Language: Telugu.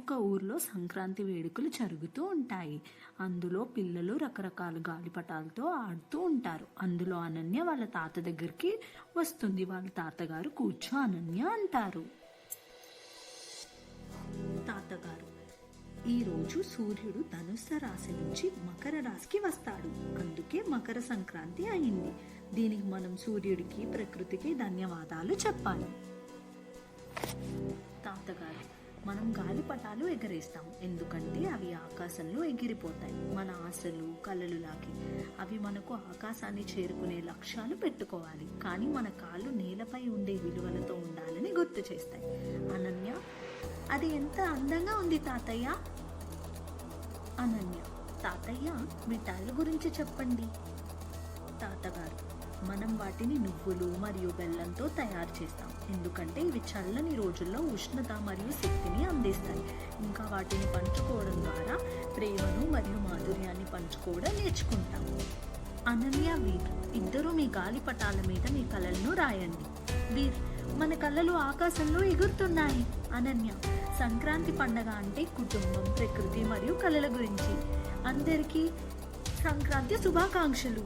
ఒక ఊర్లో సంక్రాంతి వేడుకలు జరుగుతూ ఉంటాయి. అందులో పిల్లలు రకరకాల గాలిపటాలతో ఆడుతూ ఉంటారు. అందులో అనన్య వాళ్ళ తాత దగ్గరికి వస్తుంది. వాళ్ళ తాతగారు కూర్చో అనన్య అంటారు. తాతగారు: ఈరోజు సూర్యుడు ధనుస్సు రాశి నుంచి మకర రాశికి వస్తాడు, అందుకే మకర సంక్రాంతి అయింది. దీనికి మనం సూర్యుడికి ప్రకృతికి ధన్యవాదాలు చెప్పాలి. తాతగారు: మనం గాలిపటాలు ఎగరేస్తాం, ఎందుకంటే అవి ఆకాశంలో ఎగిరిపోతాయి. మన ఆశలు కలలు లాగి అవి మనకు ఆకాశాన్ని చేరుకునే లక్ష్యాలు పెట్టుకోవాలి, కానీ మన కాళ్ళు నేలపై ఉండే విలువలతో ఉండాలని గుర్తు చేస్తాయి. అనన్య: అది ఎంత అందంగా ఉంది తాతయ్య. అనన్య: తాతయ్య, మిఠాయిల గురించి చెప్పండి. తాతగారు: మనం వాటిని నువ్వులు మరియు బెల్లంతో తయారు చేస్తాం, ఎందుకంటే ఇవి చల్లని రోజుల్లో ఉష్ణత మరియు శక్తిని అందిస్తాయి. ఇంకా వాటిని పంచుకోవడం ద్వారా ప్రేమను మరియు మాధుర్యాన్ని పంచుకోవడం నేర్చుకుంటాం. అనన్య, వీర్ ఇద్దరూ మీ గాలిపటాల మీద మీ కలలను రాయండి. వీర్: మన కళ్ళలు ఆకాశంలో ఎగురుతున్నాయి. అనన్య: సంక్రాంతి పండగ అంటే కుటుంబం, ప్రకృతి మరియు కళల గురించి. అందరికీ సంక్రాంతి శుభాకాంక్షలు.